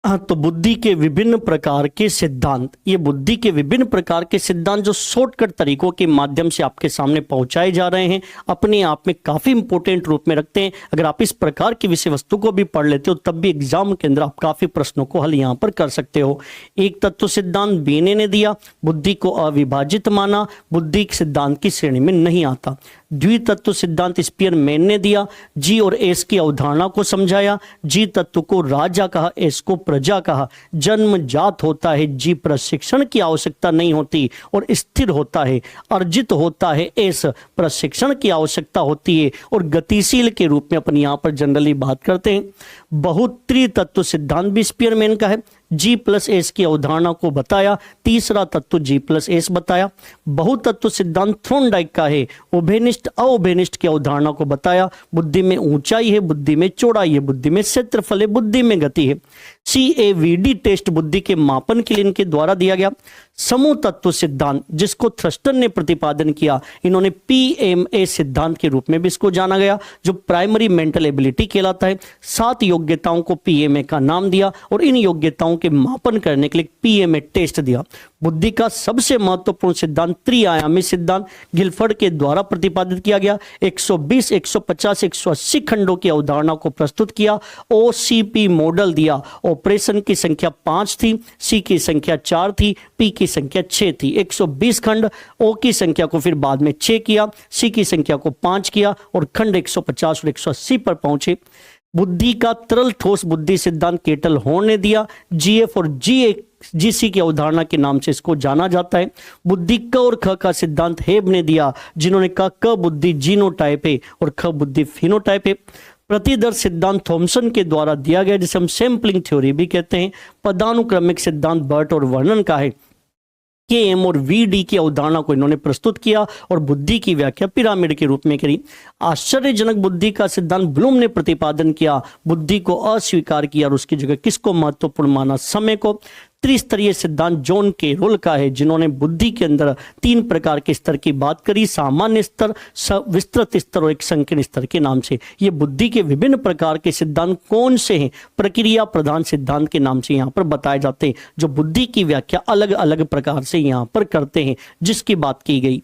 हाँ, तो बुद्धि के विभिन्न प्रकार के सिद्धांत, ये बुद्धि के विभिन्न प्रकार के सिद्धांत जो शॉर्टकट तरीकों के माध्यम से आपके सामने पहुंचाए जा रहे हैं, अपने आप में काफी इंपॉर्टेंट रूप में रखते हैं। अगर आप इस प्रकार की विषय वस्तु को भी पढ़ लेते हो तब भी एग्जाम के अंदर आप काफी प्रश्नों को हल यहाँ पर कर सकते हो। एक तत्व सिद्धांत बेने ने दिया, बुद्धि को अविभाजित माना, बुद्धि सिद्धांत की श्रेणी में नहीं आता। द्वितत्व सिद्धांत स्पीयरमैन ने दिया, जी और एस की अवधारणा को समझाया, जी तत्व को राजा कहा, एस को प्रजा कहा। जन्मजात होता है, जी प्रशिक्षण की आवश्यकता नहीं होती और स्थिर होता है। अर्जित होता है, एस प्रशिक्षण की आवश्यकता होती है और गतिशील के रूप में अपन यहाँ पर जनरली बात करते हैं। बहुत्रि तत्व सिद्धांत भी स्पीयरमैन का है, जी प्लस एस की अवधारणा को बताया, तीसरा तत्व जी प्लस एस बताया। बहुतत्व सिद्धांत थॉर्नडाइक का है, उभयनिष्ठ अउभयनिष्ठ की अवधारणा को बताया, बुद्धि में ऊंचाई है, बुद्धि में चौड़ाई है, बुद्धि में क्षेत्रफल है, बुद्धि में गति है। CAVD टेस्ट बुद्धि के मापन के लिए इनके द्वारा दिया गया। समूह तत्व सिद्धांत जिसको थ्रस्टन ने प्रतिपादन किया, इन्होंने PMA सिद्धांत के रूप में भी इसको जाना गया, जो प्राइमरी मेंटल एबिलिटी कहलाता है। 7 योग्यताओं को PMA का नाम दिया और इन योग्यताओं के मापन करने के लिए PMA टेस्ट दिया। बुद्धि का सबसे महत्वपूर्ण सिद्धांत त्रिआयामी सिद्धांत गिलफर्ड के द्वारा प्रतिपादित किया गया। 120, 150, 180 खंडों की अवधारणा को प्रस्तुत किया। OCP मॉडल दिया, ऑपरेशन की संख्या 5 थी, C की संख्या 4 थी, P की संख्या 6 थी। 120 खंड, O की संख्या को फिर बाद में 6 किया, C की संख्या को 5 किया और खंड 150 और 180 पर पहुंचे। बुद्धि का तरल ठोस बुद्धि सिद्धांत केटल हॉर्न ने दिया, GF और GC की अवधारणा के नाम से इसको जाना जाता है। बुद्धि क और ख का सिद्धांत हेब ने दिया, जिन्होंने कहा क बुद्धि जीनोटाइप है और ख बुद्धि फिनोटाइप है। प्रतिदर्श सिद्धांत थॉमसन के द्वारा दिया गया, जिसे हम सैंपलिंग थ्योरी भी कहते हैं। पदानुक्रमिक सिद्धांत बर्ट और वर्णन का है। KM और VD की अवधारणा को इन्होंने प्रस्तुत किया और बुद्धि की व्याख्या पिरामिड के रूप में करी। आश्चर्यजनक बुद्धि का सिद्धांत ब्लूम ने प्रतिपादन किया, बुद्धि को अस्वीकार किया और उसकी जगह किसको महत्वपूर्ण माना, समय को। त्रिस्तरीय सिद्धांत जॉन कैरोल का है, जिन्होंने बुद्धि के अंदर 3 प्रकार के स्तर की बात करी, सामान्य स्तर, विस्तृत स्तर और एक संकीर्ण स्तर के नाम से। ये बुद्धि के विभिन्न प्रकार के सिद्धांत कौन से हैं, प्रक्रिया प्रधान सिद्धांत के नाम से यहाँ पर बताए जाते हैं, जो बुद्धि की व्याख्या अलग अलग प्रकार से यहाँ पर करते हैं, जिसकी बात की गई।